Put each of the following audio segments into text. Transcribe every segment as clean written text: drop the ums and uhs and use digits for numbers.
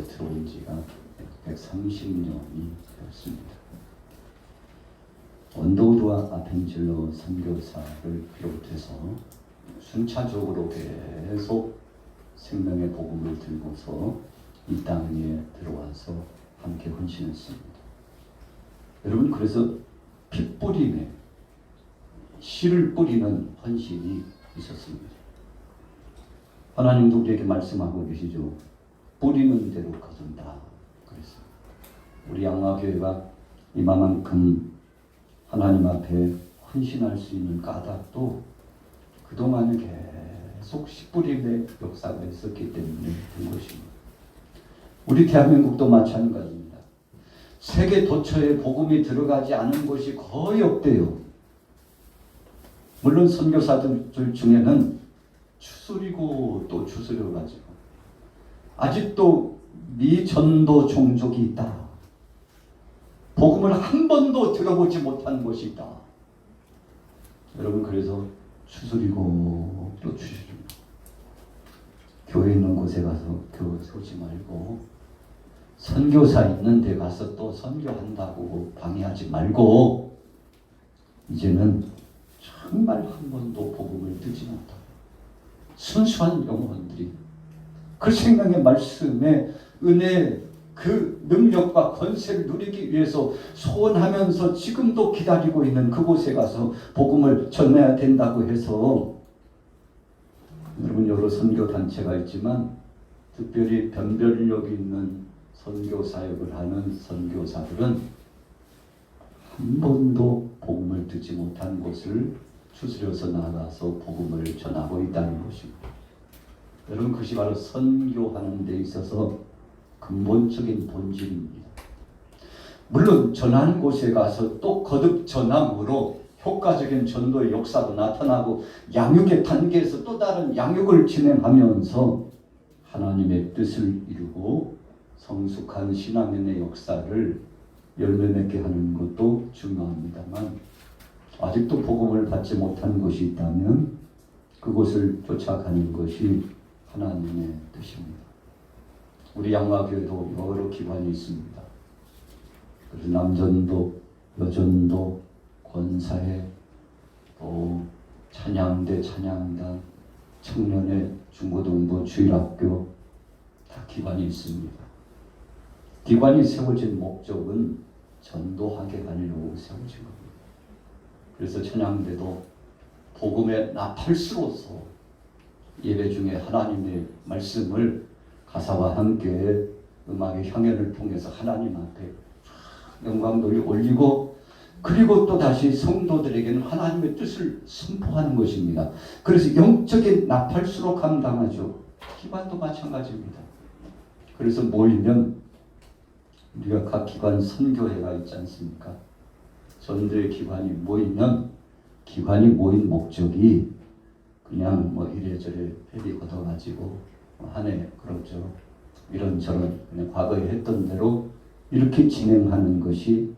들어온 지가 130년이 되었습니다. 언더우드와 아펜젤러 선교사를 비롯해서 순차적으로 계속 생명의 복음을 들고서 이 땅에 들어와서 함께 헌신했습니다. 여러분, 그래서 핏뿌림에 씨를 뿌리는 헌신이 있었습니다. 하나님도 우리에게 말씀하고 계시죠. 뿌리는 대로 거둔다. 그랬습니다. 우리 양화교회가 이만큼 하나님 앞에 헌신할 수 있는 까닭도 그동안에 계속 씨뿌림의 역사가 있었기 때문에 된 것입니다. 우리 대한민국도 마찬가지입니다. 세계 도처에 복음이 들어가지 않은 곳이 거의 없대요. 물론 선교사들 중에는 추스리고 또 추스려가지고 아직도 미전도 종족이 있다. 복음을 한 번도 들어보지 못한 곳이 있다. 여러분, 그래서 추스리고 또 추스리고 교회 있는 곳에 가서 교회 세우지 말고 선교사 있는 데 가서 또 선교한다고 방해하지 말고 이제는 정말 한 번도 복음을 듣지 못하고 순수한 영혼들이 그 생명의 말씀의 은혜, 그 능력과 권세를 누리기 위해서 소원하면서 지금도 기다리고 있는 그곳에 가서 복음을 전해야 된다고 해서, 여러분, 여러 선교단체가 있지만 특별히 변별력이 있는 선교 사역을 하는 선교사들은 한 번도 복음을 듣지 못한 곳을 추스려서 나가서 복음을 전하고 있다는 것입니다. 여러분, 그것이 바로 선교하는 데 있어서 근본적인 본질입니다. 물론 전하는 곳에 가서 또 거듭 전함으로 효과적인 전도의 역사도 나타나고 양육의 단계에서 또 다른 양육을 진행하면서 하나님의 뜻을 이루고 성숙한 신앙인의 역사를 열매 맺게 하는 것도 중요합니다만, 아직도 복음을 받지 못한 곳이 있다면 그곳을 쫓아가는 것이 하나님의 뜻입니다. 우리 양화교회도 여러 기관이 있습니다. 그래서 남전도, 여전도, 권사회, 또 찬양대, 찬양단, 청년회, 중고등부, 주일학교 다 기관이 있습니다. 기관이 세워진 목적은 전도하게 하려고 세워진 겁니다. 그래서 찬양대도 복음의 나팔수로서 예배 중에 하나님의 말씀을 가사와 함께 음악의 향연을 통해서 하나님 앞에 영광돌이 올리고, 그리고 또 다시 성도들에게는 하나님의 뜻을 선포하는 것입니다. 그래서 영적인 나팔수로 감당하죠. 기관도 마찬가지입니다. 그래서 모이면 우리가 각 기관 선교회가 있지 않습니까? 전도의 기관이 모이면 기관이 모인 목적이 그냥 뭐 이래저래 회비 걷어가지고 한 해 그렇죠. 이런저런 그냥 과거에 했던 대로 이렇게 진행하는 것이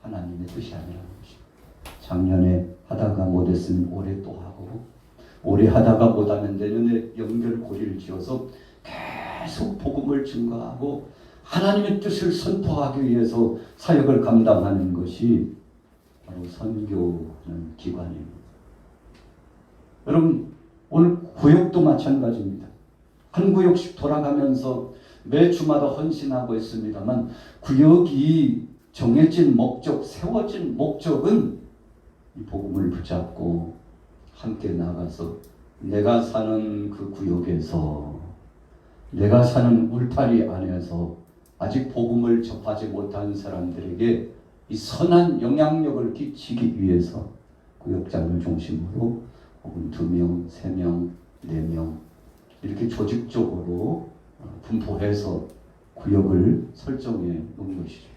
하나님의 뜻이 아니라는 것입니다. 작년에 하다가 못했으면 올해 또 하고, 올해 하다가 못하면 내년에 연결고리를 지어서 계속 복음을 증거하고 하나님의 뜻을 선포하기 위해서 사역을 감당하는 것이 바로 선교하는 기관입니다. 여러분, 오늘 구역도 마찬가지입니다. 한 구역씩 돌아가면서 매 주마다 헌신하고 있습니다만, 구역이 정해진 목적, 세워진 목적은 이 복음을 붙잡고 함께 나가서 내가 사는 그 구역에서, 내가 사는 울타리 안에서 아직 복음을 접하지 못한 사람들에게 이 선한 영향력을 끼치기 위해서 구역장을 중심으로 혹은 2명, 3명, 4명 이렇게 조직적으로 분포해서 구역을 설정해 놓은 것이죠.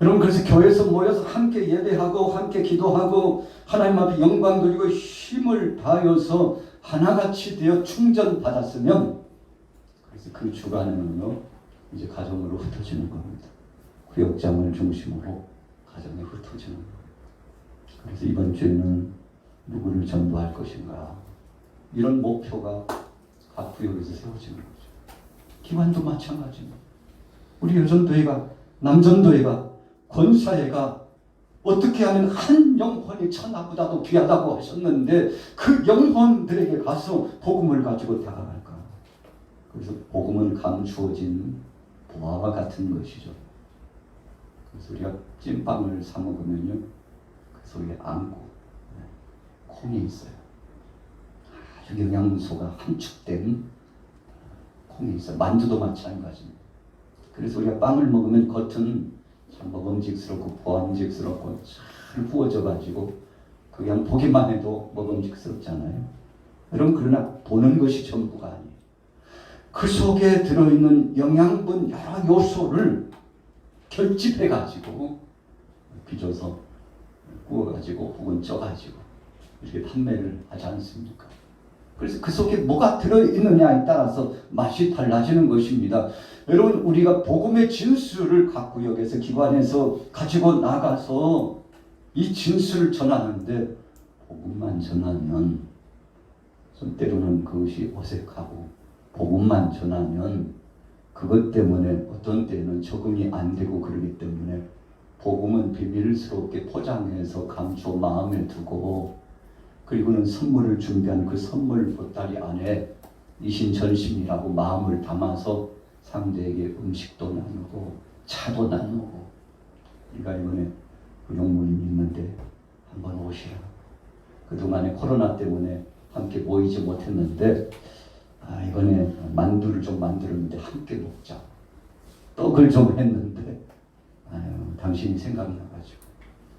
여러분, 그래서 교회에서 모여서 함께 예배하고 함께 기도하고 하나님 앞에 영광 돌리고 힘을 다하여서 하나같이 되어 충전받았으면, 그래서 그 주간에는요 이제 가정으로 흩어지는 겁니다. 구역장을 중심으로 가정에 흩어지는 겁니다. 그래서 이번 주에는 누구를 전도할 것인가, 이런 목표가 각 구역에서 세워지는 거죠. 기관도 마찬가지입니다. 우리 여전도회가, 남전도회가, 권사회가 어떻게 하면 한 영혼이 천하보다도 귀하다고 하셨는데 그 영혼들에게 가서 복음을 가지고 다가갈까? 그래서 복음은 감추어진 보화와 같은 것이죠. 그래서 우리가 찐빵을 사 먹으면요, 그 속에 안고 콩이 있어요. 아주 영양소가 함축된 콩이 있어요. 만두도 마찬가지입니다. 그래서 우리가 빵을 먹으면 겉은 참 먹음직스럽고 보암직스럽고 잘 구워져 가지고 그냥 보기만 해도 먹음직스럽잖아요. 여러분, 그러나 보는 것이 전부가 아니에요. 그 속에 들어있는 영양분 여러 요소를 결집해 가지고 빚어서 구워 가지고 혹은 쪄 가지고 이렇게 판매를 하지 않습니까? 그래서 그 속에 뭐가 들어있느냐에 따라서 맛이 달라지는 것입니다. 여러분, 우리가 복음의 진수를 각 구역에서 기관에서 가지고 나가서 이 진수를 전하는데 복음만 전하면 때로는 그것이 어색하고 복음만 전하면 그것 때문에 어떤 때는 적응이 안 되고 그러기 때문에 복음은 비밀스럽게 포장해서 감추어 마음에 두고 그리고는 선물을 준비한 그 선물 보따리 안에 이신전심이라고 마음을 담아서 상대에게 음식도 나누고 차도 나누고 우리가 이번에 부용모임 있는데 한번 오시라. 그동안에 코로나 때문에 함께 모이지 못했는데 이번에 만두를 좀 만들었는데 함께 먹자. 떡을 좀 했는데 당신이 생각나가지고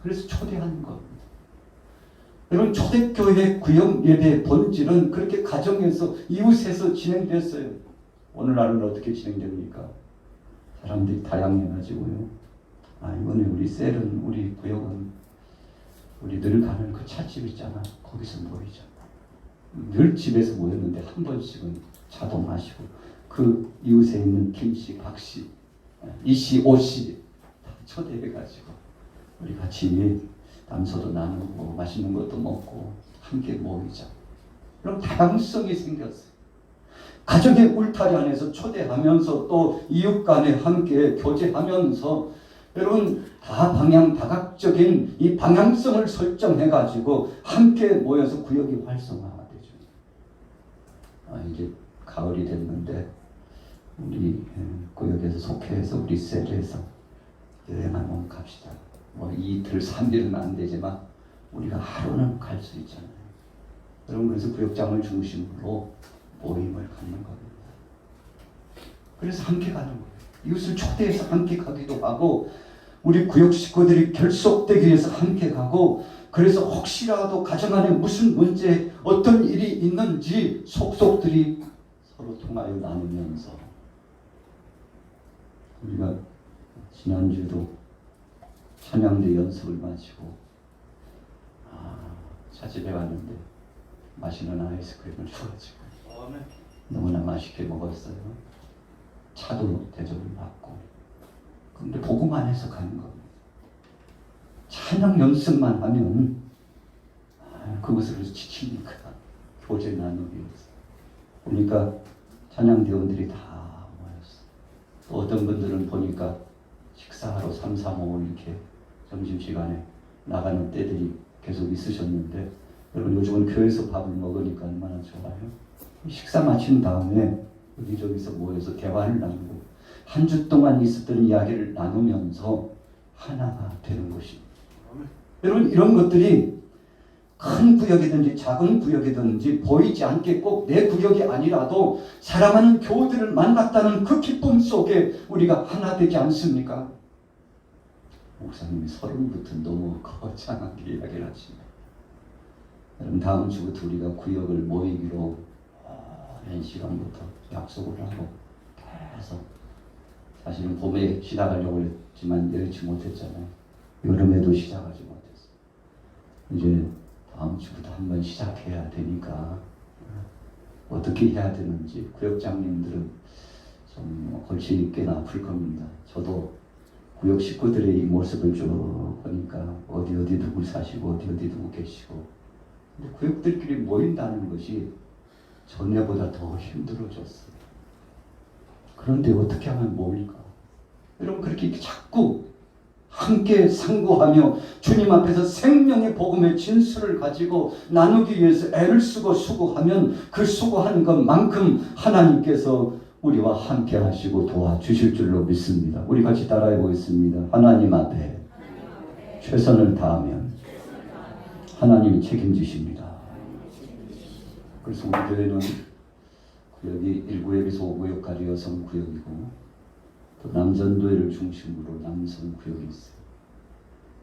그래서 초대하는 겁니다. 여러분, 초대교회 구역 예배의 본질은 그렇게 가정에서 이웃에서 진행됐어요. 오늘날은 어떻게 진행됩니까? 사람들이 다양해가지고요. 이번에 우리 셀은 우리 구역은 우리 늘 가는 그 찻집 있잖아. 거기서 모이자. 늘 집에서 모였는데 한 번씩은 차도 마시고 그 이웃에 있는 김씨, 박씨, 이씨, 오씨 다 초대해가지고 우리 같이 담소도 나누고 맛있는 것도 먹고 함께 모이자. 그럼 다양성이 생겼어요. 가정의 울타리 안에서 초대하면서 또 이웃 간에 함께 교제하면서 여러분 다 다각적인 이 방향성을 설정해가지고 함께 모여서 구역이 활성화가 되죠. 이제 가을이 됐는데 우리 구역에서 속해서 우리 셀에서 여행 한번 갑시다. 뭐 이틀, 3일은 안 되지만 우리가 하루는 갈 수 있잖아요. 여러분, 그래서 구역장을 중심으로 모임을 갖는 겁니다. 그래서 함께 가는 거예요. 이웃을 초대해서 함께 가기도 하고 우리 구역 식구들이 결속되기 위해서 함께 가고 그래서 혹시라도 가정 안에 무슨 문제, 어떤 일이 있는지 속속들이 서로 통하여 나누면서 우리가 지난주도 찬양대 연습을 마치고 차집에 갔는데 맛있는 아이스크림을 줘가지고 너무나 맛있게 먹었어요. 차도 대접을 받고. 그런데 복음 안에서 가는 겁니다. 찬양 연습만 하면 그것으로 지치니까 교제 나누기 위해서. 보니까 찬양대원들이 다 모였어. 또 어떤 분들은 보니까 식사하러 3, 4, 5 이렇게 점심시간에 나가는 때들이 계속 있으셨는데 여러분, 요즘은 교회에서 밥을 먹으니까 얼마나 좋아요. 식사 마친 다음에 여기저기서 모여서 대화를 나누고 한 주 동안 있었던 이야기를 나누면서 하나가 되는 것입니다. 여러분, 이런 것들이 큰 구역이든지 작은 구역이든지 보이지 않게 꼭 내 구역이 아니라도 사랑하는 교우들을 만났다는 그 기쁨 속에 우리가 하나 되지 않습니까? 목사님이 서른부터 너무 거창하게 이야기를 하십니다. 여러분, 다음 주부터 우리가 구역을 모이기로 오랜 시간부터 약속을 하고 계속 사실은 봄에 시작하려고 했지만 여의치 못했잖아요. 여름에도 시작하지 못했어요. 이제 다음 주부터 한번 시작해야 되니까 어떻게 해야 되는지 구역장님들은 좀 골치 꽤나 아플 겁니다. 저도 구역 식구들의 이 모습을 쭉 보니까 어디 누구 사시고 어디 누구 계시고 근데 구역들끼리 모인다는 것이 전에보다 더 힘들어졌어요. 그런데 어떻게 하면 모일까? 여러분 그렇게 자꾸 함께 상고하며 주님 앞에서 생명의 복음의 진수를 가지고 나누기 위해서 애를 쓰고 수고하면 그 수고하는 것만큼 하나님께서 우리와 함께 하시고 도와주실 줄로 믿습니다. 우리 같이 따라해 보겠습니다. 하나님 앞에 최선을 다하면 하나님이 책임지십니다. 그래서 우리 교회는 구역이 1구역에서 5구역까지 여성 구역이고 또 남전도회를 중심으로 남성 구역이 있어요.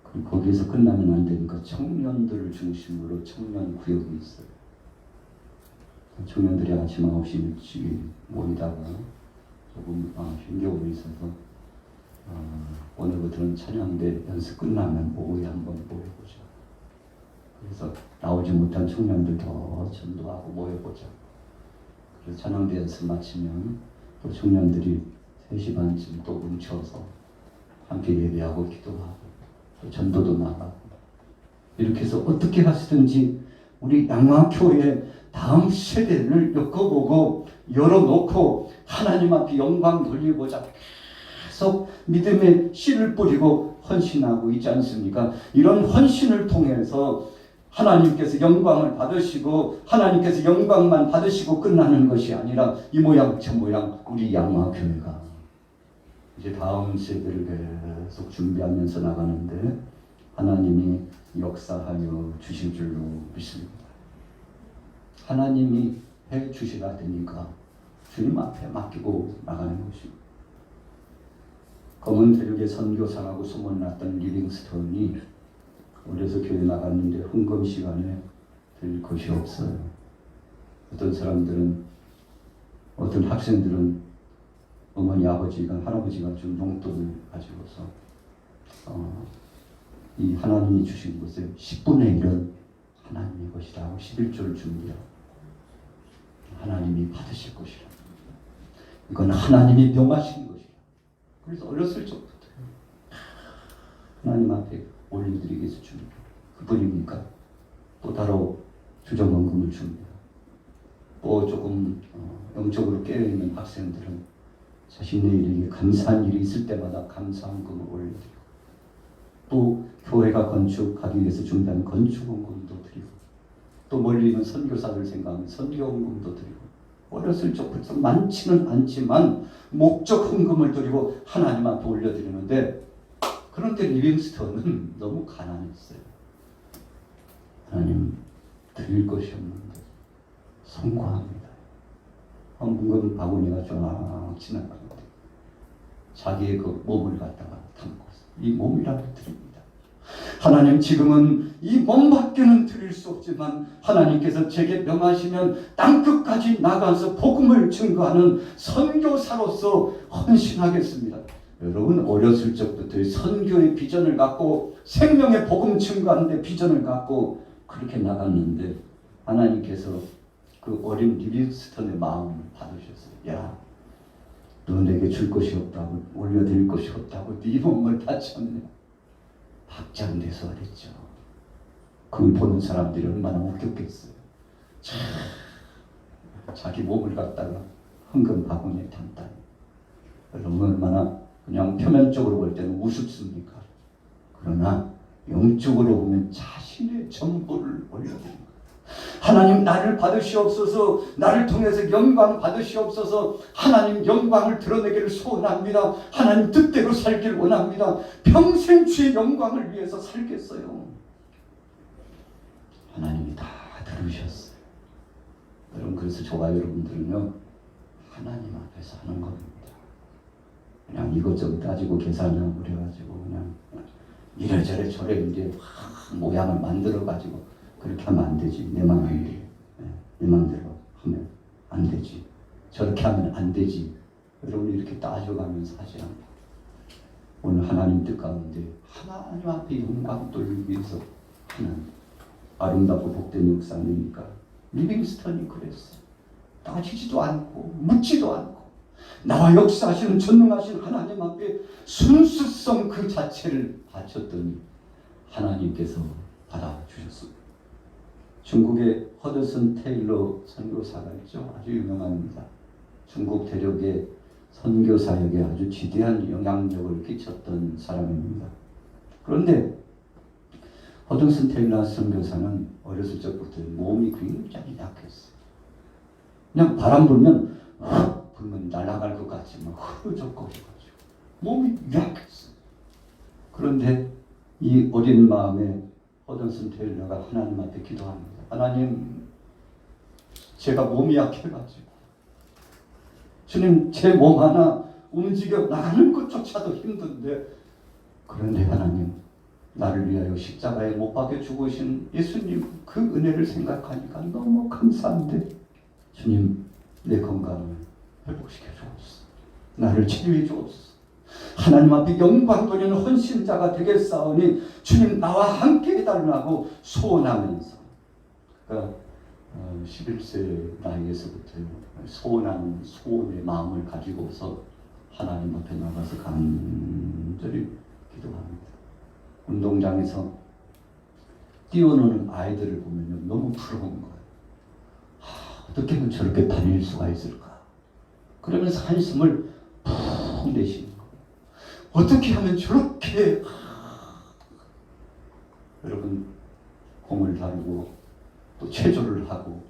그리고 거기에서 끝나면 안 되니까 청년들을 중심으로 청년 구역이 있어요. 청년들이 아침 9시 일찍 모이다가 조금 힘겨움이 있어서 오늘부터는 찬양대 연습 끝나면 오후에 한번 모여보자. 그래서 나오지 못한 청년들 더 전도하고 모여보자. 그래서 찬양대 연습 마치면 또 청년들이 3시 반쯤 또 뭉쳐서 함께 예배하고 기도하고 또 전도도 나가고 이렇게 해서 어떻게 하시든지 우리 양화교회 다음 세대를 엮어보고 열어놓고 하나님 앞에 영광 돌리고자 계속 믿음의 씨를 뿌리고 헌신하고 있지 않습니까? 이런 헌신을 통해서 하나님께서 영광을 받으시고 하나님께서 영광만 받으시고 끝나는 것이 아니라 이 모양 저 모양 우리 양화교회가 이제 다음 세대를 계속 준비하면서 나가는데 하나님이 역사하여 주실 줄로 믿습니다. 하나님이 해 주시라 되니까 주님 앞에 맡기고 나가는 것입니다. 검은 대륙의 선교사라고 소문났던 리빙스턴이 어려서 교회 나갔는데 헌금 시간에 들 것이 없어요. 어떤 사람들은 어떤 학생들은 어머니 아버지가 할아버지가 준 용돈을 가지고서 이 하나님이 주신 것에 10분의 1은 하나님의 것이다 하고 11조를 준비하고 하나님이 받으실 것이라. 이건 하나님이 명하신 것이라. 그래서 어렸을 적부터 하나님 앞에 올려드리기 위해서 줍니다. 그뿐입니까? 또 따로 주정원금을 줍니다. 또 조금 영적으로 깨어있는 학생들은 자신의 감사한 일이 있을 때마다 감사원금을 올려드리고 또 교회가 건축하기 위해서 준비한 건축원금도 드리고 또 멀리 있는 선교사들 생각하면 선교원금도 드리고 어렸을 적부터 많지는 않지만 목적 헌금을 드리고 하나님 앞에 올려드리는데 그런데 리빙스턴은 너무 가난했어요. 하나님 드릴 것이 없는데 송구합니다. 헌금 바구니가 쫙 지나가는데 자기의 그 몸을 갖다가 담고 이 몸이라도 드립니다. 하나님 지금은 이 몸밖에는 드릴 수 없지만 하나님께서 제게 명하시면 땅끝까지 나가서 복음을 증거하는 선교사로서 헌신하겠습니다. 여러분 어렸을 적부터 선교의 비전을 갖고 생명의 복음 증거하는 데 비전을 갖고 그렇게 나갔는데 하나님께서 그 어린 리빙스턴의 마음을 받으셨어요. 야, 너 내게 줄 것이 없다고 올려드릴 것이 없다고 네 몸을 바쳤네. 박장대소가 됐죠. 그걸 보는 사람들이 얼마나 웃겼겠어요. 자기 몸을 갖다가 헌금 바구니에 담다니. 여러분 얼마나 그냥 표면적으로 볼 때는 우습습니까? 그러나 영적으로 보면 자신의 전부를 올려드립니다. 하나님 나를 받으시옵소서. 나를 통해서 영광 받으시옵소서. 하나님 영광을 드러내기를 소원합니다. 하나님 뜻대로 살기를 원합니다. 평생 주의 영광을 위해서 살겠어요. 하나님이 다 들으셨어요. 여러분 그래서 저와 여러분들은요 하나님 앞에서 하는 겁니다. 그냥 이것저것 따지고 계산하고 그래가지고 그냥 이래저래 저래 이제 모양을 만들어가지고 그렇게 하면 안 되지. 내 맘대로. 내 맘대로 하면 안 되지. 저렇게 하면 안 되지. 여러분이 이렇게 따져가면서 하지 않고 오늘 하나님 뜻 가운데 하나님 앞에 영광 돌리기 위해서 하는 아름답고 복된 역사 아닙니까? 리빙스턴이 그랬어요. 따지지도 않고 묻지도 않고 나와 역사하시는 전능하신 하나님 앞에 순수성 그 자체를 바쳤더니 하나님께서 받아주셨습니다. 중국의 허드슨 테일러 선교사가 있죠. 아주 유명합니다. 중국 대륙의 선교 사역에 아주 지대한 영향력을 끼쳤던 사람입니다. 그런데 허든슨 테일러 선교사는 어렸을 적부터 몸이 굉장히 약했어요. 그냥 바람 불면 불면 날아갈 것 같지만 흐르적거려가지고 몸이 약했어요. 그런데 이 어린 마음에 허든슨 테일러가 하나님 앞에 기도합니다. 하나님, 제가 몸이 약해가지고 주님, 제 몸 하나 움직여 나가는 것조차도 힘든데, 그런데 하나님, 나를 위하여 십자가에 못 박혀 죽으신 예수님 그 은혜를 생각하니까 너무 감사한데, 주님, 내 건강을 회복시켜 주옵소서. 나를 치료해 주옵소서. 하나님 앞에 영광 돌리는 헌신자가 되겠사오니 주님, 나와 함께 해달라고 소원하면서, 그러니까 11세 나이에서부터 소원한 소원의 마음을 가지고서 하나님 앞에 나가서 간절히 기도합니다. 운동장에서 뛰어노는 아이들을 보면 너무 부러운 거예요. 어떻게 하면 저렇게 다닐 수가 있을까? 그러면서 한숨을 푹 내쉬는 거예요. 어떻게 하면 저렇게 여러분, 공을 다루고 또 체조를 하고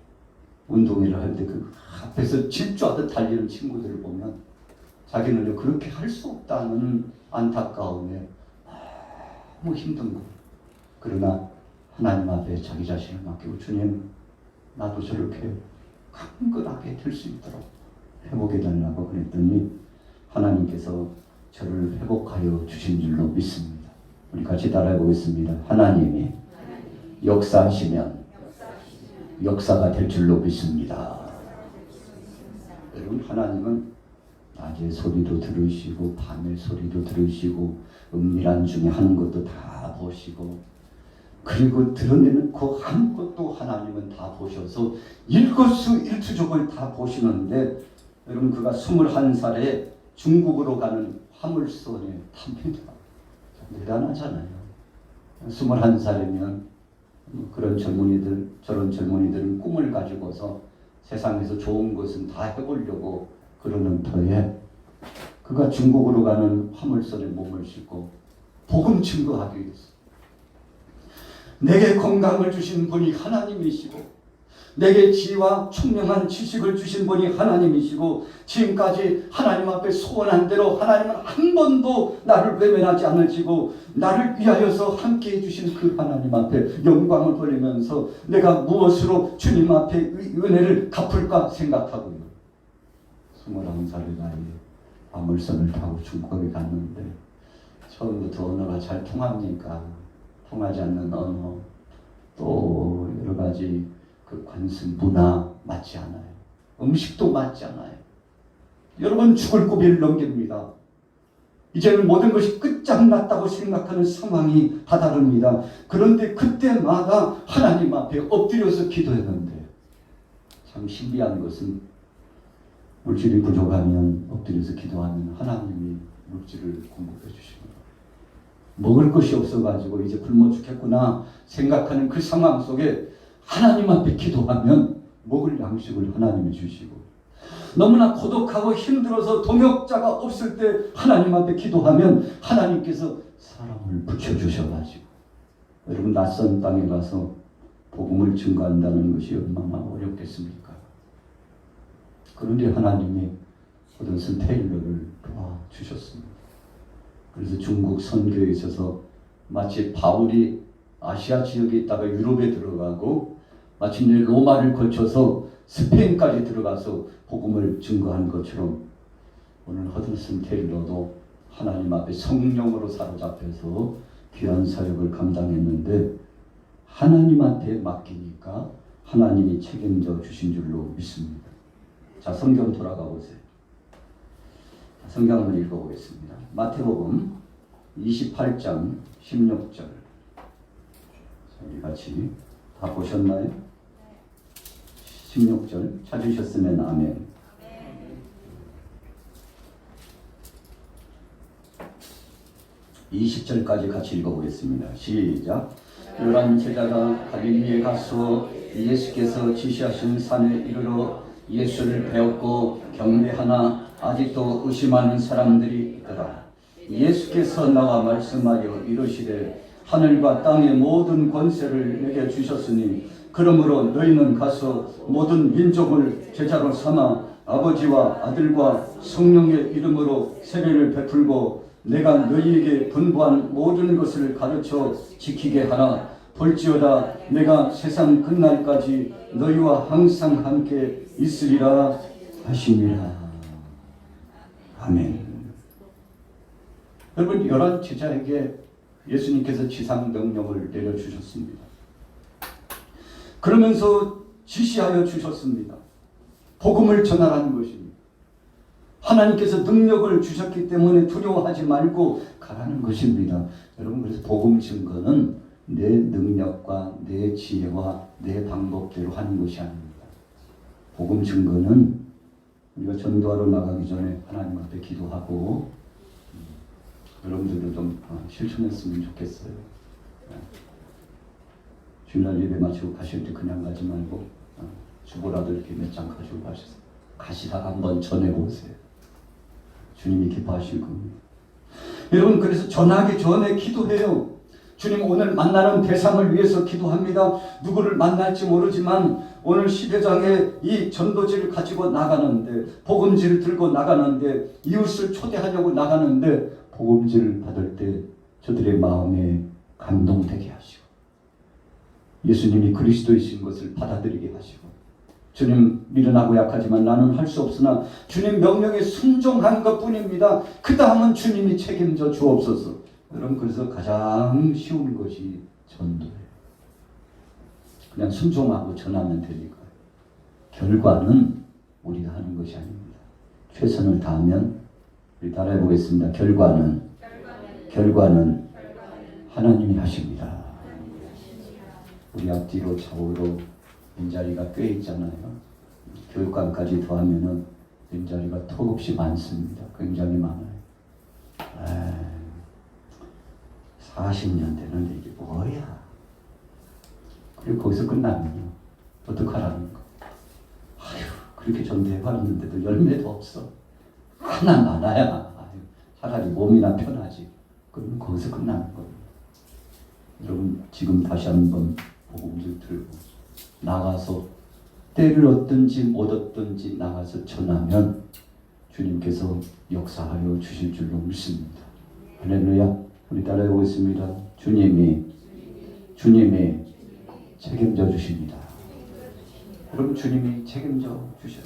운동회를 할 때 그 앞에서 질주하듯 달리는 친구들을 보면 자기는 그렇게 할 수 없다는 안타까움에 너무 힘든 거예요. 그러나 하나님 앞에 자기 자신을 맡기고, 주님, 나도 저렇게 강건하게 될 수 있도록 회복해 달라고 그랬더니 하나님께서 저를 회복하여 주신 줄로 믿습니다. 우리 같이 따라해 보겠습니다. 하나님이 역사하시면 역사가 될 줄로 믿습니다. 여러분, 하나님은 낮의 소리도 들으시고 밤의 소리도 들으시고 은밀한 중에 하는 것도 다 보시고, 그리고 드러내는 그 아무것도 하나님은 다 보셔서 일거수일투족을 다 보시는데, 여러분, 그가 21살에 중국으로 가는 화물선에 탑니다. 대단하잖아요. 21살이면 그런 젊은이들, 저런 젊은이들은 꿈을 가지고서 세상에서 좋은 것은 다 해보려고 그러는 터에 그가 중국으로 가는 화물선에 몸을 싣고 복음 증거하기 위해서, 내게 건강을 주신 분이 하나님이시고 내게 지혜와 총명한 지식을 주신 분이 하나님이시고, 지금까지 하나님 앞에 소원한 대로 하나님은 한 번도 나를 외면하지 않으시고 나를 위하여서 함께 해주신 그 하나님 앞에 영광을 돌리면서 내가 무엇으로 주님 앞에 은혜를 갚을까 생각하고요. 21살의 나이에 화물선을 타고 중국에 갔는데 처음부터 언어가 잘 통합니까? 통하지 않는 언어, 또 여러 가지 그 관습 문화 맞지 않아요. 음식도 맞지 않아요. 여러분, 죽을 고비를 넘깁니다. 이제는 모든 것이 끝장났다고 생각하는 상황이 다다릅니다. 그런데 그때마다 하나님 앞에 엎드려서 기도했는데, 참 신비한 것은 물질이 부족하면 엎드려서 기도하면 하나님이 물질을 공급해 주십니다. 먹을 것이 없어가지고 이제 굶어 죽겠구나 생각하는 그 상황 속에 하나님 앞에 기도하면 먹을 양식을 하나님이 주시고, 너무나 고독하고 힘들어서 동역자가 없을 때 하나님 앞에 기도하면 하나님께서 사람을 붙여주셔가지고, 여러분, 낯선 땅에 가서 복음을 증거한다는 것이 얼마나 어렵겠습니까? 그런데 하나님이 허든슨 테일러를 도와주셨습니다. 그래서 중국 선교에 있어서 마치 바울이 아시아 지역에 있다가 유럽에 들어가고 마침내 로마를 거쳐서 스페인까지 들어가서 복음을 증거한 것처럼, 오늘 허든슨 테일러도 하나님 앞에 성령으로 사로잡혀서 귀한 사역을 감당했는데, 하나님 앞에 맡기니까 하나님이 책임져 주신 줄로 믿습니다. 자, 성경 돌아가 보세요. 성경을 읽어보겠습니다. 마태복음 28장 16절. 우리 같이 다 보셨나요? 16절 찾으셨으면 아멘. 네. 20절까지 같이 읽어보겠습니다. 시작. 11 제자가 갈릴리에 가서 예수께서 지시하신 산에 이르러 예수를 배웠고 경배하나 아직도 의심하는 사람들이 있더라. 예수께서 나와 말씀하여 이르시되 하늘과 땅의 모든 권세를 내게 주셨으니 그러므로 너희는 가서 모든 민족을 제자로 삼아 아버지와 아들과 성령의 이름으로 세례를 베풀고 내가 너희에게 분부한 모든 것을 가르쳐 지키게 하라. 볼지어다 내가 세상 끝날까지 너희와 항상 함께 있으리라 하시니라. 아멘. 여러분, 11 제자에게 예수님께서 지상 명령을 내려주셨습니다. 그러면서 지시하여 주셨습니다. 복음을 전하라는 것입니다. 하나님께서 능력을 주셨기 때문에 두려워하지 말고 가라는 것입니다. 여러분, 그래서 복음 증거는 내 능력과 내 지혜와 내 방법대로 하는 것이 아닙니다. 복음 증거는 우리가 전도하러 나가기 전에 하나님 앞에 기도하고 여러분들도 좀 실천했으면 좋겠어요. 주일날 예배 마치고 가실 때 그냥 가지 말고 주보라도 이렇게 몇 장 가지고 가셔서 가시다가 한번 전해보세요. 주님이 기뻐하실 겁니다. 여러분, 그래서 전하기 전에 기도해요. 주님, 오늘 만나는 대상을 위해서 기도합니다. 누구를 만날지 모르지만 오늘 10회장에 이 전도지를 가지고 나가는데, 복음지를 들고 나가는데, 이웃을 초대하려고 나가는데 복음지를 받을 때 저들의 마음에 감동되게 하시고 예수님이 그리스도이신 것을 받아들이게 하시고, 주님, 미련하고 약하지만 나는 할 수 없으나 주님 명령에 순종한 것뿐입니다. 그 다음은 주님이 책임져 주옵소서. 여러분, 그래서 가장 쉬운 것이 전도예요. 그냥 순종하고 전하면 되니까. 결과는 우리가 하는 것이 아닙니다. 최선을 다하면, 우리 따라해 보겠습니다. 결과는 하나님이 하십니다. 우리 앞뒤로 좌우로 빈자리가 꽤 있잖아요. 교육관까지 더하면은 빈자리가 턱없이 많습니다. 굉장히 많아요. 40년 되는데 이게 뭐야? 그리고 거기서 끝나면요, 어떡하라는 거? 아유, 그렇게 전도해봤는데도 열매도 없어. 하나 많아야 차라리 몸이나 편하지. 그러면 거기서 끝나는 겁니다. 여러분, 지금 다시 한번 복음을 들고 나가서 때를 얻든지 못 얻든지 나가서 전하면 주님께서 역사하여 주실 줄로 믿습니다. 할렐루야. 우리 따라해 보겠습니다. 주님이 책임져 주십니다. 여러분, 주님이 책임져 주셔요.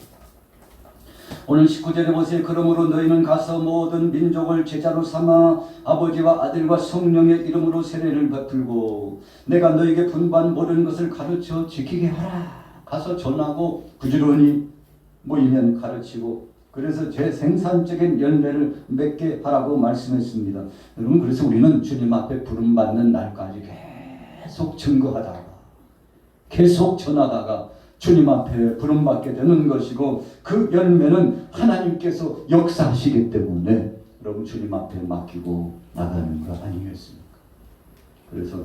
오늘 19절에 보세요. 그러므로 너희는 가서 모든 민족을 제자로 삼아 아버지와 아들과 성령의 이름으로 세례를 베풀고 내가 너희에게 분부한 모든 것을 가르쳐 지키게 하라. 가서 전하고 부지런히 모이면 가르치고, 그래서 제 생산적인 열매를 맺게 하라고 말씀했습니다. 여러분, 그래서 우리는 주님 앞에 부름받는 날까지 계속 증거하다가 계속 전하다가 주님 앞에 부름받게 되는 것이고, 그 열매는 하나님께서 역사하시기 때문에 여러분 주님 앞에 맡기고 나가는 거 아니겠습니까? 그래서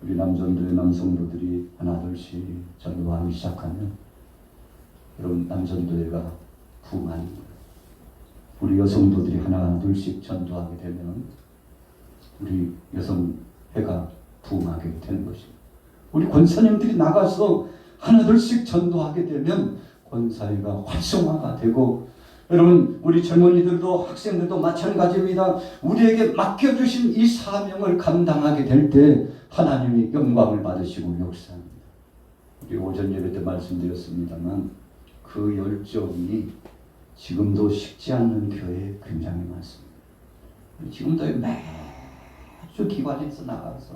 우리 남전도의 남성도들이 하나둘씩 전도하기 시작하면 여러분 남전도회가 부흥하는 거예요. 우리 여성도들이 하나둘씩 전도하게 되면 우리 여성회가 부흥하게 되는 것입니다. 우리 권사님들이 나가서 하나둘씩 전도하게 되면 권사회가 활성화가 되고, 여러분 우리 젊은이들도 학생들도 마찬가지입니다. 우리에게 맡겨주신 이 사명을 감당하게 될 때 하나님이 영광을 받으시고 역사합니다. 우리 오전 예배 때 말씀드렸습니다만 그 열정이 지금도 식지 않는 교회 굉장히 많습니다. 지금도 매주 기관에서 나가서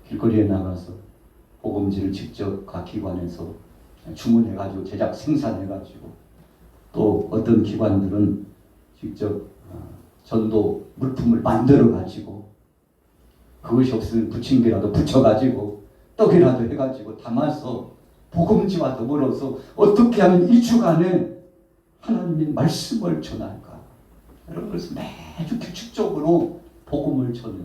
길거리에 나가서 복음지를 직접 각 기관에서 주문해가지고 제작 생산해가지고, 또 어떤 기관들은 직접 전도 물품을 만들어가지고 그것이 없으면 부침개라도 붙여가지고 떡이라도 해가지고 담아서 복음지와 더불어서 어떻게 하면 이 주간에 하나님의 말씀을 전할까. 여러분, 그래서 매주 규칙적으로 복음을 전해요.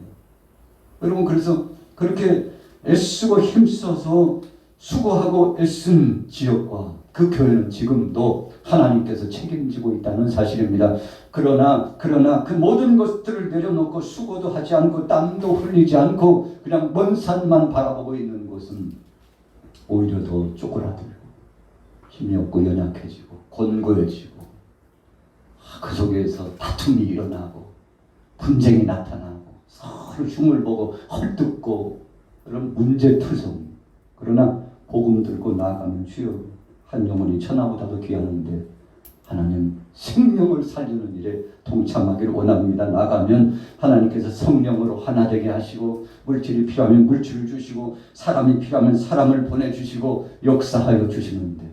여러분, 그래서 그렇게 애쓰고 힘써서 수고하고 애쓴 지역과 그 교회는 지금도 하나님께서 책임지고 있다는 사실입니다. 그러나 그 모든 것들을 내려놓고 수고도 하지 않고 땀도 흘리지 않고 그냥 먼 산만 바라보고 있는 곳은 오히려 더 쪼그라들고 힘이 없고 연약해지고 곤고해지고 그 속에서 다툼이 일어나고 분쟁이 나타나고 서로 흉을 보고 헐뜯고 그런 문제투성. 그러나 복음 들고 나아가면 주여 한 영혼이 천하보다도 귀하는데 하나님 생명을 살리는 일에 동참하기를 원합니다. 나가면 하나님께서 성령으로 하나 되게 하시고 물질이 필요하면 물질을 주시고 사람이 필요하면 사람을 보내주시고 역사하여 주시는데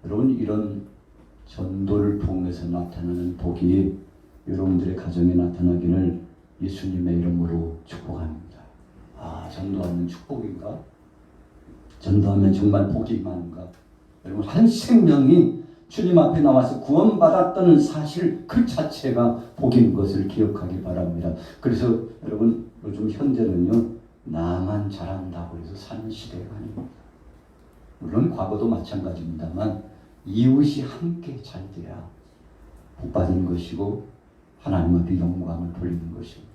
여러분 이런 전도를 통해서 나타나는 복이 여러분들의 가정에 나타나기를 예수님의 이름으로 축복합니다. 전도하면 축복인가? 전도하면 정말 복이 많은가? 여러분 한 생명이 주님 앞에 나와서 구원받았다는 사실 그 자체가 복인 것을 기억하기 바랍니다. 그래서 여러분 요즘 현재는요 나만 잘한다고 해서 사는 시대가 아닙니다. 물론 과거도 마찬가지입니다만 이웃이 함께 잘 돼야 복받은 것이고 하나님 앞에 영광을 돌리는 것입니다.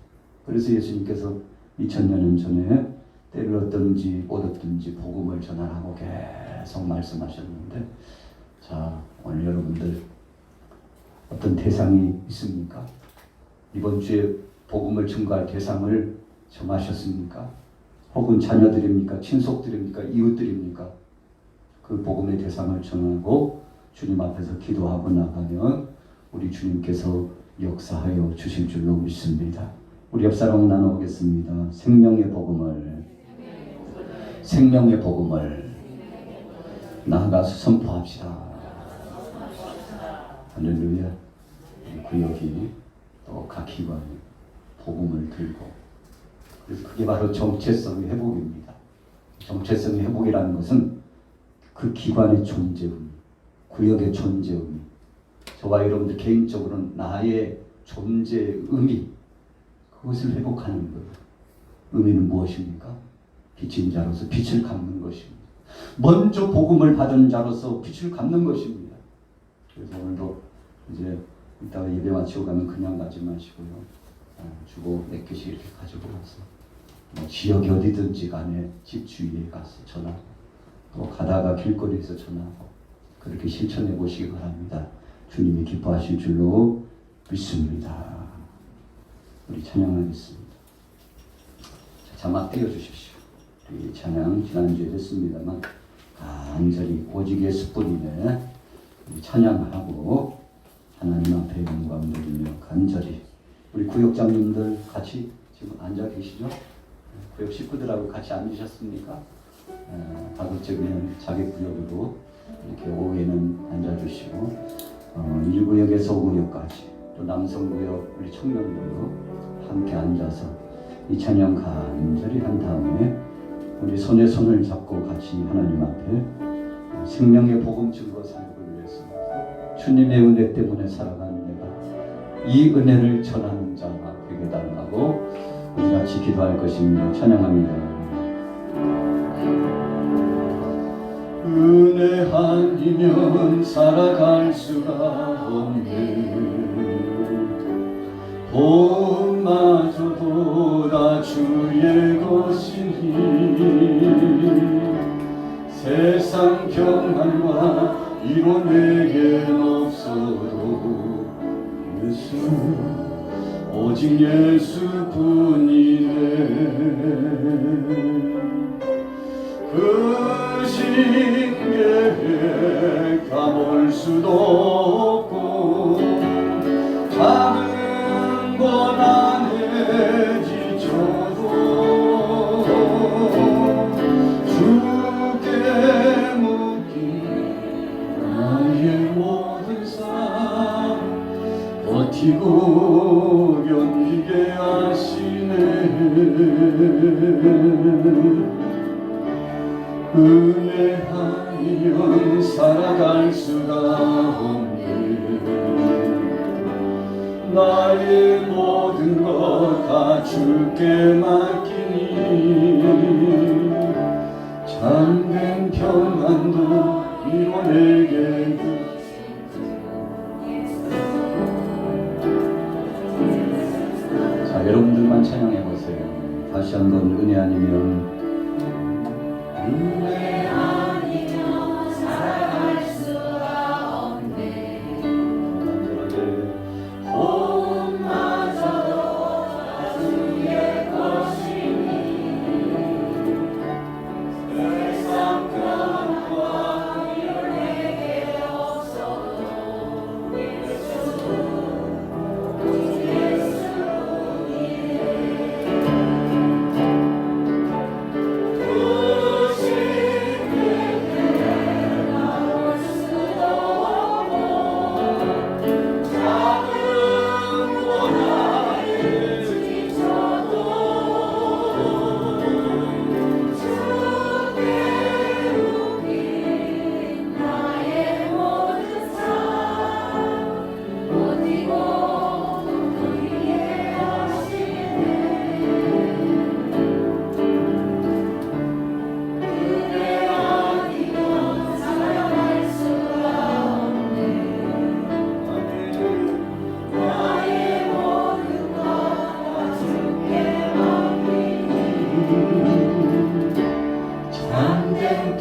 그래서 예수님께서 2000년 전에 때를 얻든지 못 얻든지 복음을 전하라고 계속 말씀하셨는데 자 오늘 여러분들 어떤 대상이 있습니까? 이번 주에 복음을 증거할 대상을 정하셨습니까? 혹은 자녀들입니까? 친속들입니까? 이웃들입니까? 그 복음의 대상을 정하고 주님 앞에서 기도하고 나가면 우리 주님께서 역사하여 주실 줄로 믿습니다. 우리 옆 사람 나눠보겠습니다. 생명의 복음을 나아가서 선포합시다. 할렐루야. 구역이 또 각 기관이 복음을 들고 그래서 그게 바로 정체성의 회복입니다. 정체성의 회복이라는 것은 그 기관의 존재음, 구역의 존재음, 저와 여러분들 개인적으로는 나의 존재의 의미, 그것을 회복하는 거예요. 의미는 무엇입니까? 빛인 자로서 빛을 갚는 것입니다. 먼저 복음을 받은 자로서 빛을 갚는 것입니다. 그래서 오늘도 이제 이따가 예배 마치고 가면 그냥 가지 마시고요. 주고 몇 개씩 이렇게 가지고 가서 지역이 어디든지 간에 집 주위에 가서 전하고 또 가다가 길거리에서 전하고 그렇게 실천해 보시기 바랍니다. 주님이 기뻐하실 줄로 믿습니다. 우리 찬양하겠습니다. 자막 띄워주십시오. 우리 찬양 지난주에 했습니다만 간절히 오직 예수뿐이네 우리 찬양하고 하나님 앞에 영광 드리며 간절히 우리 구역장님들 같이 지금 앉아 계시죠? 구역 식구들하고 같이 앉으셨습니까? 다국적인 자기 구역으로 이렇게 5개는 앉아주시고 1구역에서 5구역까지 또 남성구역 우리 청년구역 함께 앉아서 이 찬양 간절히 한 다음에 우리 손에 손을 잡고 같이 하나님 앞에 생명의 복음 증거 사역을 위해서 주님의 은혜 때문에 살아가는 내가 이 은혜를 전하는 자가 되게 달라고 우리 같이 기도할 것입니다. 찬양합니다. 은혜 아니면 살아갈 수가 없네 복마저도 다 주의 것이니 세상 평안과 이로 내겐 없어도 예수 오직 예수뿐이네 그 신계에 가볼 수도 없고 작은 것 안에 지쳐도 주께 묶인 나의 모든 삶 버티고 견디게 하시네 은혜 아니면 살아갈 수가 없네 나의 모든 것 다 주께 맡기니 잠든 평안도 이원에게 자, 여러분들만 찬양해 보세요. 다시 한번 은혜 아니면 은혜 아니면 살아갈 수가 없네. 혼마저도 주의 것이니 세상 평안과 이에게 없어도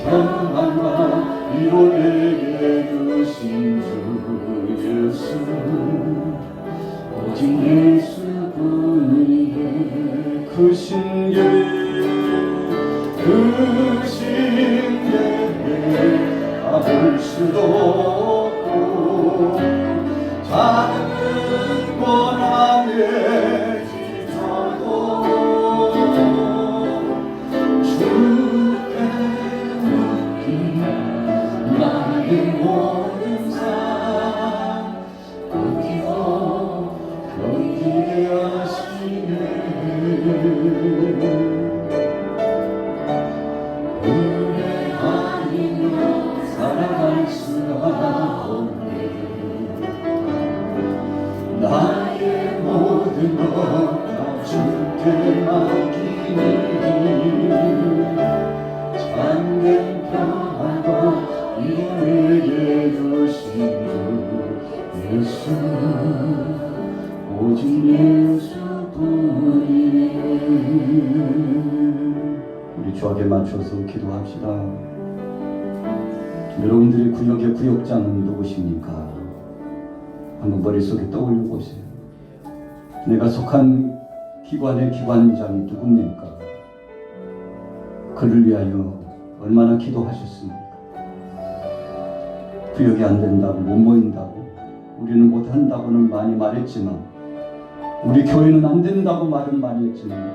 평안과 이원에게 주신 주 예수 오직 예수뿐이네. 그 신계에 가볼 수도 없고 작은 고난에 지쳐도 나의 모든 삶 어디서 견디게 하시네. 은혜 아니면 살아갈 수가 없네. 나의 모든 것 다 주께 맡기니 참된 평안과 이에게 주신 주 예수 오직 예수뿐이네. 우리 주악에 맞춰서 기도합시다. 여러분들의 구역의 구역장은 누구십니까? 한번 머릿속에 떠올려 보세요. 내가 속한 기관의 기관장이 누굽니까? 그를 위하여 얼마나 기도하셨습니까? 구역이 안 된다고, 못 모인다고, 우리는 못한다고는 많이 말했지만, 우리 교회는 안 된다고 말은 많이 했지만,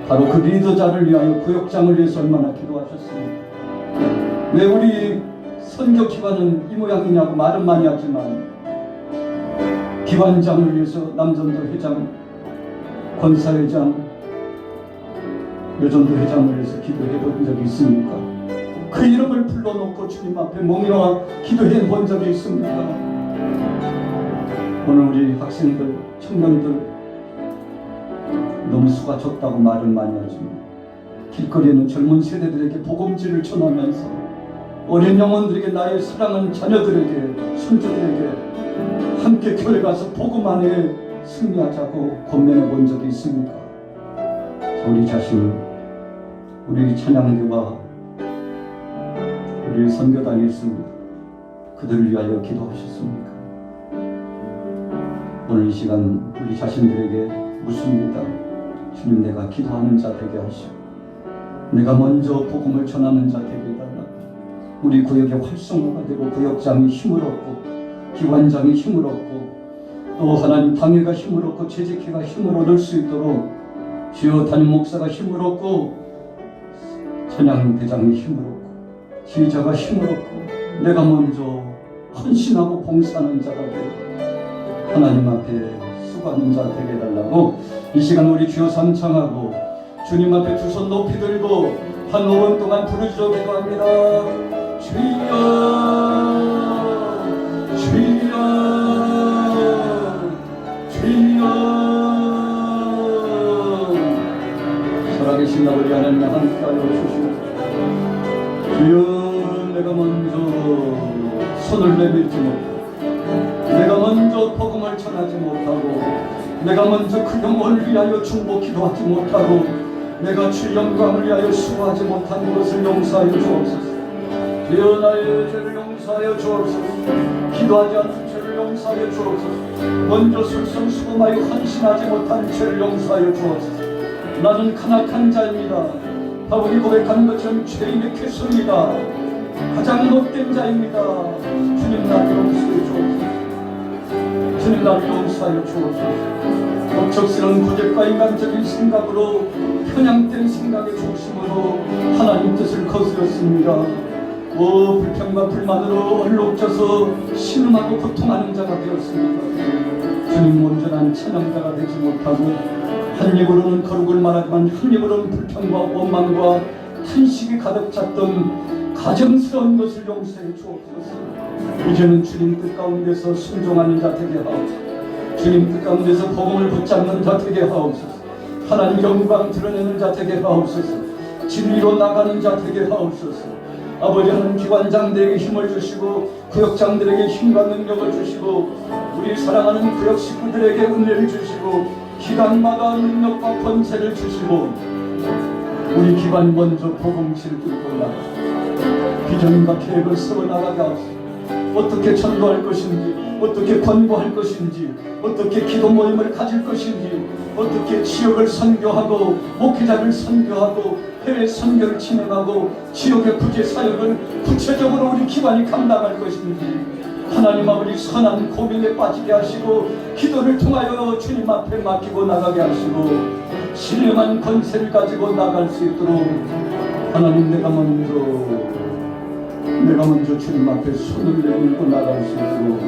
바로 그 리더자를 위하여, 구역장을 위해서 얼마나 기도하셨습니까? 왜 우리 선교 기관은 이 모양이냐고 말은 많이 하지만, 기관장을 위해서 남전도 회장, 권사회장, 여전도 회장을 위해서 기도해 본 적이 있습니까? 그 이름을 불러놓고 주님 앞에 몽여와 기도해 본 적이 있습니까? 오늘 우리 학생들, 청년들 너무 수가 적다고 말은 많이 하지만 길거리에는 젊은 세대들에게 복음지를 전하면서 어린 영혼들에게 나의 사랑하는 자녀들에게, 손주들에게 함께 교회 가서 복음 안에 승리하자고 권면해 본 적이 있습니까? 우리 자신을, 우리 찬양대와 우리 선교단이 있습니다. 그들을 위하여 기도하셨습니까? 오늘 이 시간 우리 자신들에게 묻습니다. 주님, 내가 기도하는 자 되게 하시고 내가 먼저 복음을 전하는 자 되게 해달라. 우리 구역의 활성화가 되고 구역장이 힘을 얻고 기관장이 힘을 얻고 또 하나님 당회가 힘을 얻고 재직회가 힘을 얻을 수 있도록 주여 담임 목사가 힘을 얻고 찬양대장이 힘을 얻고 지휘자가 힘을 얻고 내가 먼저 헌신하고 봉사하는 자가 되고 하나님 앞에 수고하는 자 되게 해달라고 이 시간 우리 주여 삼창하고 주님 앞에 두 손 높이 들고 한 5분 동안 부르짖어 기도합니다. 주여 주여 주여. 살아계신 우리 하나님 함께하여 주시옵소서. 주여, 내가 먼저 손을 내밀지 못하고, 내가 먼저 복음을 전하지 못하고, 내가 먼저 그 영혼을 위하여 중보 기도하지 못하고, 내가 주 영광을 위하여 수고하지 못한 것을 용서하여 주옵소서. 주여, 나의 죄를 용서하여 주옵소서. 기도하지 않은 죄를 용서하여 주옵소서. 먼저 솔선수범하여 헌신하지 못한 죄를 용서하여 주옵소서. 나는 간악한 자입니다. 바울이 고백한 것처럼 죄인의 괴수입니다. 가장 못된 자입니다. 주님, 나를 용서해 주옵소서. 주님, 나를 용서하여 주옵소서. 억척스러운 구제과 인간적인 생각으로, 편향된 생각의 중심으로 하나님 뜻을 거스렸습니다. 불평과 불만으로 얼룩져서 신음하고 고통하는 자가 되었습니다. 주님, 온전한 찬양자가 되지 못하고, 한 입으로는 거룩을 말하지만 한 입으로는 불평과 원망과 탄식이 가득 찼던 가정스러운 것을 용서해 주옵소서. 이제는 주님 뜻 가운데서 순종하는 자 되게 하옵소서. 주님 뜻 가운데서 복음을 붙잡는 자 되게 하옵소서. 하나님 영광 드러내는 자 되게 하옵소서. 진리로 나가는 자 되게 하옵소서. 아버지, 하나님 기관장들에게 힘을 주시고, 구역장들에게 힘과 능력을 주시고, 우리 사랑하는 구역 식구들에게 은혜를 주시고, 기관마다 능력과 권세를 주시고, 우리 기관이 먼저 복음을 뚫고 나가 비전과 계획을 세워나가게 하옵소서. 어떻게 전도할 것인지, 어떻게 권고할 것인지, 어떻게 기도 모임을 가질 것인지, 어떻게 지역을 선교하고 목회자를 선교하고 해외 선교를 진행하고 지역의 구제 사역을 구체적으로 우리 기관이 감당할 것인지, 하나님 아버지 선한 고민에 빠지게 하시고, 기도를 통하여 주님 앞에 맡기고 나가게 하시고, 신령한 권세를 가지고 나갈 수 있도록 하나님, 내가 먼저 주님 앞에 손을 내밀고 나갈 수 있도록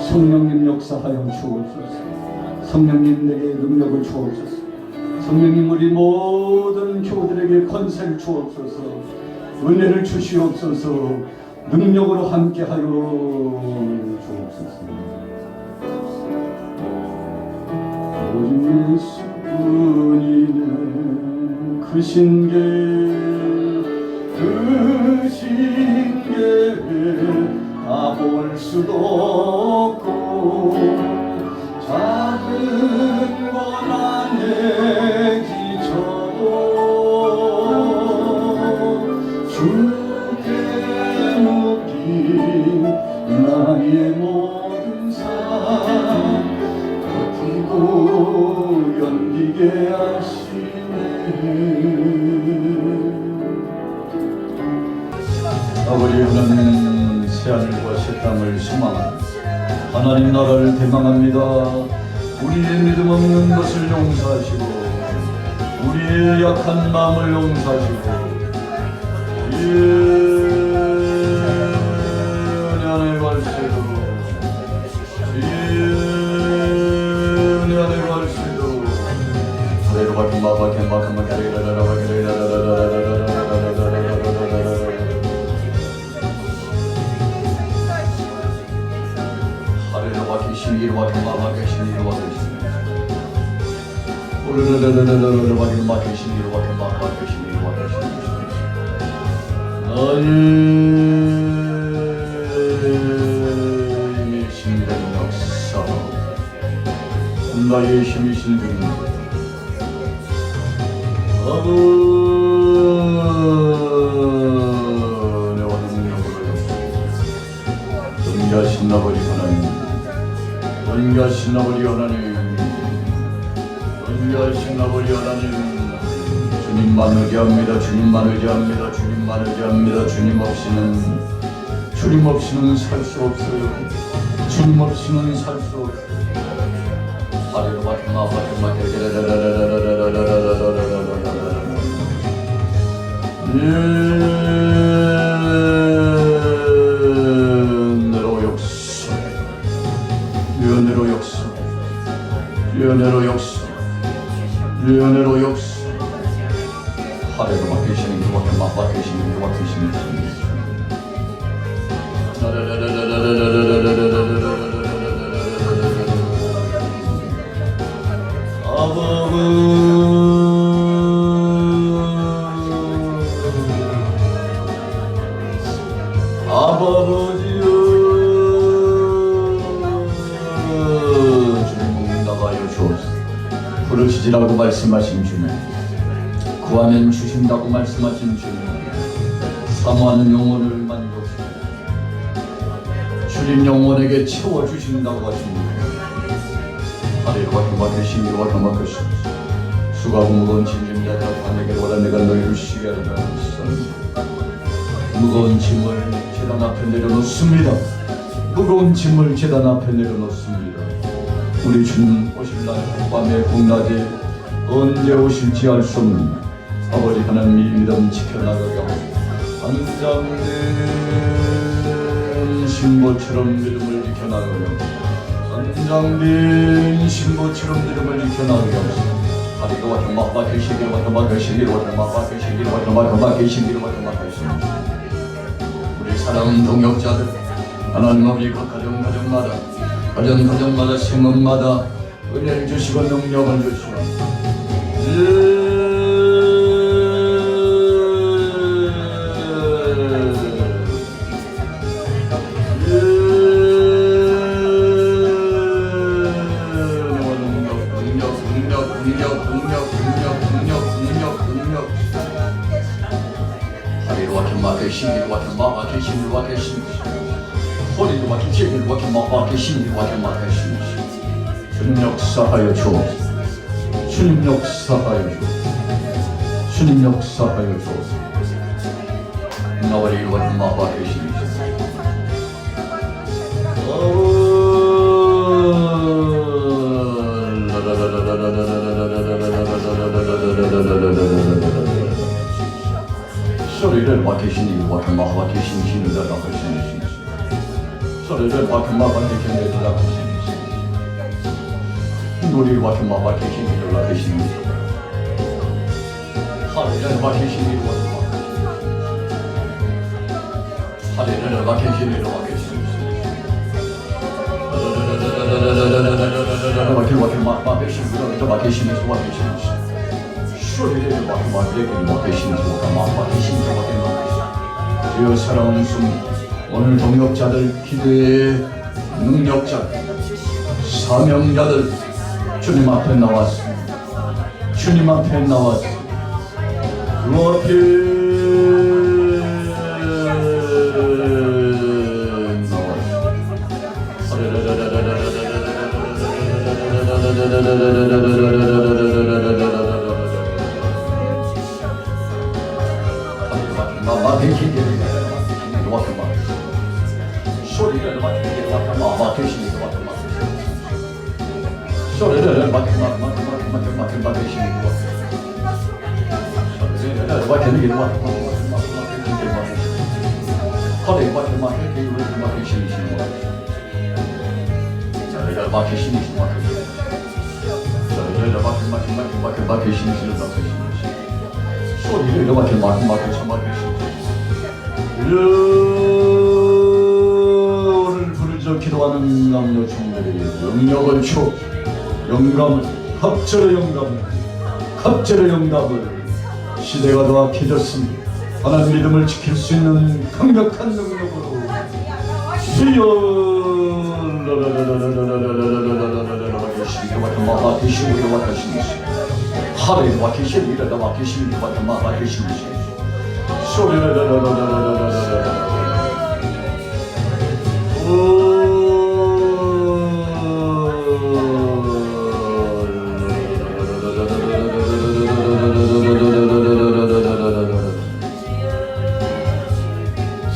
성령님 역사하여 주옵소서. 성령님, 내게 능력을 주옵소서. 성령님, 우리 모든 교우들에게 권세를 주옵소서. 은혜를 주시옵소서. 능력으로 함께하여 주옵소서. 오직 예수뿐이네. 그 신계 다 볼 수도 없고, 작은 고난에 지쳐도 주께 묻기 나의 모든 삶 버티고 견디게 하시네. 아버지 하나님, 새하늘과 새 땅을 소망합니다. 하나님 나라를 대망합니다. 우리의 믿음 없는 것을 용서하시고, 우리의 약한 마음을 용서하시고, 은혜 안에 갈수록, 은혜 안에 갈수록, 하래로 바뀐 마바캔 마칸마 신기로 와긴 마마게 신기로 와긴 오르르르르르르 와긴 마게 신기로 와긴 마마게 신기로 와긴 나의 힘이 신된 역사, 나의 힘이 신된 은혜와 능력으로 존귀하신 아버지 하나님, 존귀하신 아버지 하나님, 존귀하신 아버지 하나님, 주님만 의지합니다. 주님만 의지합니다. 주님만 의지합니다. 주님 없이는 살 수 없어요. 주님 없이는 살 수 없어요. 하리로 바뀌마 은혜로 역사 하래로 맡기시는 그밖에 맡기시는 그밖에 신의 찾으라고 말씀하신 주님, 구하면 주신다고 말씀하신 주님, 사모하는 영혼을 만족시켜 주님 영혼에게 채워주신다고 하십니다. 하리로와 평화의 신비와 평화의 신 수고하고 무거운 짐짐자들아 다 내게로 오라 내가 너희를 쉬게 하리라 하셨습니다. 무거운 짐을 제단 앞에 내려놓습니다. 무거운 짐을 제단 앞에 내려놓습니다. 우리 주님 오실 날 밤에 공낮에 언제 오실지 알 수 없는 아버지 하나님의 믿음 지켜나가게 하고 안장된 신보처럼 믿음을 지켜나가게 하고 안장된 신보처럼 믿음을 지켜나가게 하고 하리로와 경마와 계시기로와 경마 계시기로와 경마와 계시기로와 경마 계시기로와 경마 계시기로와 우리 사랑하는 동역자들 하나님 아버지 각 가정마다 생업마다 은혜를 주시고 능력을 주시고 하리로와 경마 계시기로와 경마 계시기로와 허리로와 기체기로와 경마 계시기로와 경마 계시기로와 주님 역사하여 주옵소서. 주님 역사하여 주옵소서. 주님 역사하여 주옵소서. 나와 이루와 경마 계시기로와 소리를 맡으시니 와경마와 계시니 나가시니 소리를 와경마와 계시니 나가시니 노리를 와경마와 계시니 나가시니 하리를 맡으시니 하리를 맡으시니 나가시니 주여 사랑하는 수 오늘 동역자들 기도의 능력자들 사명자들 주님 앞에 나왔습니다. 주님 앞에 나왔습니다. 주 앞에 오늘 부르짖어 기도하는 남녀 총들에게 영역을 줘 영감을 갑절의 영감을 시대가 더 악해졌으니 하나님 믿음을 지킬 수 있는 강력한 능력으로 주여 하나님과 계신 이라다와 계신 이와 계신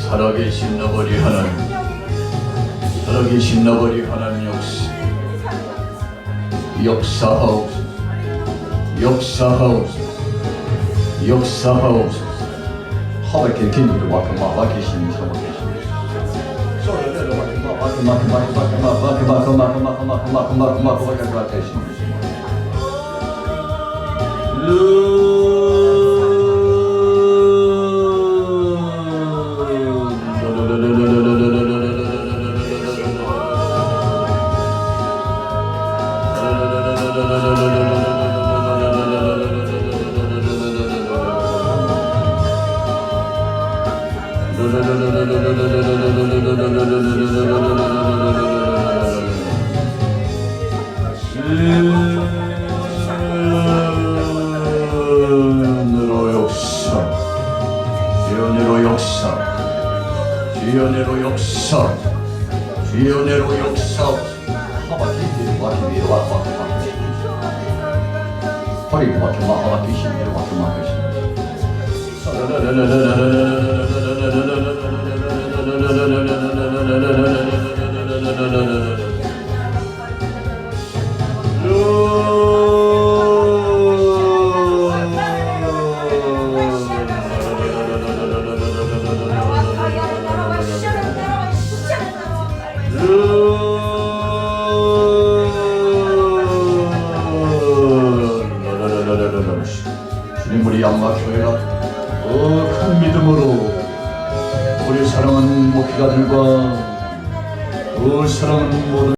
살아계신 너버리 하나님, 살아계신 너버리 하나님 역사하옵소서. 하나님께 기도를 와그마 계시니 저거 계시니 소리를 와그마 계시니 역사, 주연으로 역사, 주연으로 역사, 주연으로 역사. 하바키 와키비로 와키비 허리 와키 마하바키 신비로 와키 마하바키 주님 우리 양마교회가 큰 믿음으로 우리 사랑하는 목회자들과 사랑하는 모든